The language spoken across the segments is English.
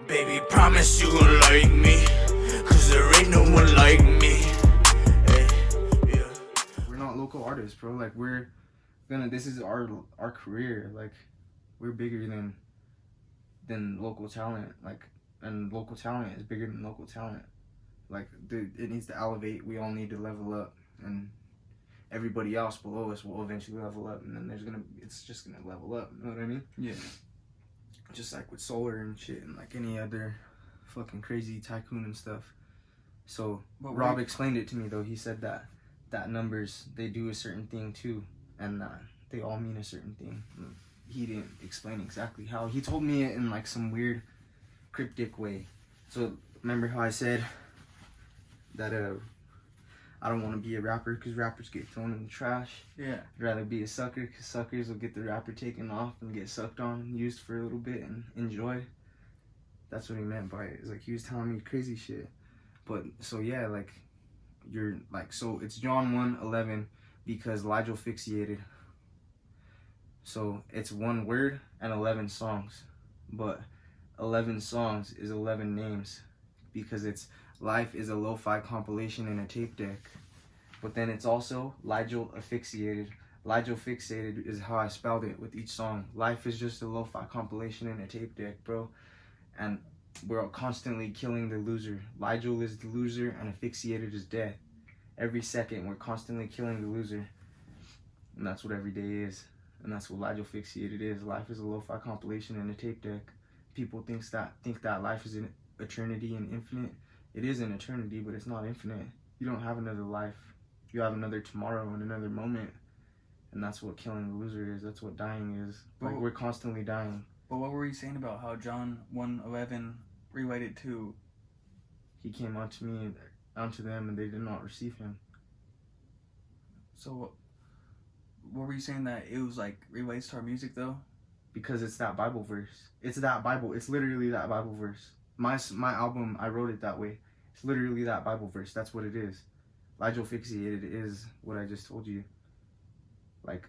Baby, promise you gon' like me, cause there ain't no one like me. Hey, yeah. We're not local artists, bro. Like, this is our career. Like, we're bigger than local talent. Like, and local talent is bigger than local talent. Like, it needs to elevate. We all need to level up, and everybody else below us will eventually level up, and then it's just gonna level up. You know what I mean? Yeah. Just like with solar and shit, and like any other fucking crazy tycoon and stuff. So Rob explained it to me though. He said that numbers, they do a certain thing too, and they all mean a certain thing. He didn't explain exactly how. He told me it in like some weird cryptic way. So remember how I said that I don't want to be a rapper because rappers get thrown in the trash. Yeah. I'd rather be a sucker because suckers will get the rapper taken off and get sucked on and used for a little bit and enjoy. That's what he meant by it. It's like he was telling me crazy shit. But so yeah, like so it's John 1:11 because Ligel fixated. So it's one word and 11 songs. But 11 songs is 11 names because it's life is a lo-fi compilation in a tape deck. But then it's also Ligel asphyxiated. Ligel fixated is how I spelled it with each song. Life is just a lo-fi compilation in a tape deck, bro. And we're constantly killing the loser. Ligel is the loser and asphyxiated is death. Every second we're constantly killing the loser. And that's what every day is. And that's what Ligel fixated is. Life is a lo-fi compilation in a tape deck. People think that life is an eternity and infinite. It is an eternity, but it's not infinite. You don't have another life. You have another tomorrow and another moment. And that's what killing the loser is. That's what dying is. Like, we're constantly dying. But what were you saying about how John 1:11 related to? He came unto me, unto them, and they did not receive him. So what were you saying that it was like relates to our music though? Because it's that Bible verse. It's that Bible. It's literally that Bible verse. My album, I wrote it that way. It's literally that Bible verse. That's what it is. Ligel fixated is what I just told you. Like,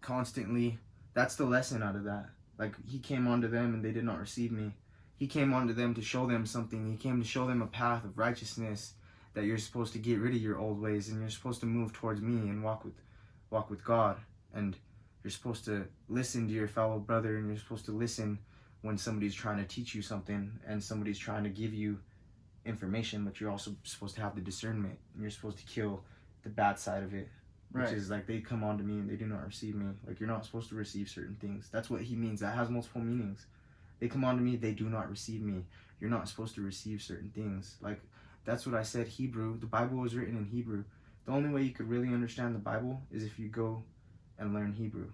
constantly, that's the lesson out of that. Like, he came onto them and they did not receive me. He came onto them to show them something. He came to show them a path of righteousness, that you're supposed to get rid of your old ways and you're supposed to move towards me and walk with God. And you're supposed to listen to your fellow brother, and you're supposed to listen when somebody's trying to teach you something and somebody's trying to give you information, but you're also supposed to have the discernment, and you're supposed to kill the bad side of it, which is like, they come on to me and they do not receive me. Like, you're not supposed to receive certain things. That's what he means. That has multiple meanings. They come on to me, they do not receive me. You're not supposed to receive certain things. Like, that's what I said. Hebrew, the Bible was written in Hebrew. The only way you could really understand the Bible is if you go and learn Hebrew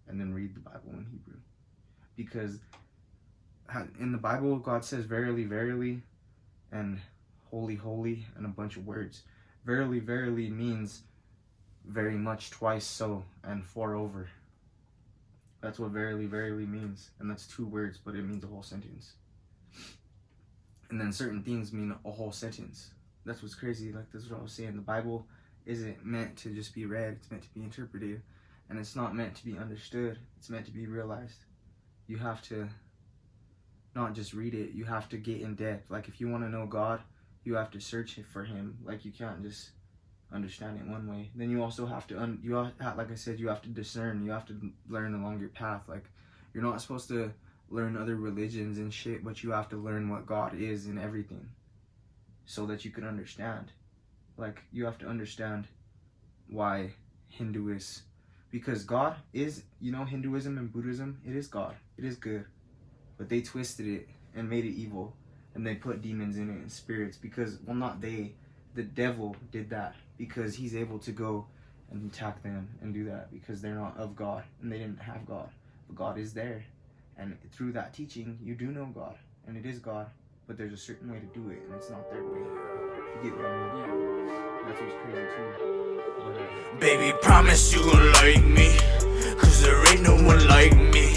and then read the Bible in Hebrew. Because in the Bible, God says verily, verily, and holy, holy, and a bunch of words. Verily, verily means very much, twice so, and forever. That's what verily, verily means. And that's 2 words, but it means a whole sentence. And then certain things mean a whole sentence. That's what's crazy. Like, that's what I was saying. The Bible isn't meant to just be read. It's meant to be interpreted. And it's not meant to be understood. It's meant to be realized. You have to not just read it. You have to get in depth. Like, if you want to know God, you have to search for him. Like, you can't just understand it one way. Then you also have to, like I said, you have to discern. You have to learn along your path. Like, you're not supposed to learn other religions and shit, but you have to learn what God is in everything so that you can understand. Like, you have to understand why Hinduists, because God is, Hinduism and Buddhism, it is God. It is good. But they twisted it and made it evil. And they put demons in it and spirits because, well, not they, the devil did that because he's able to go and attack them and do that because they're not of God and they didn't have God. But God is there. And through that teaching, you do know God. And it is God. But there's a certain way to do it and it's not their way. You get what I mean? Yeah. That's what's crazy too. But, Baby, promise you gon' like me, cause there ain't no one like me.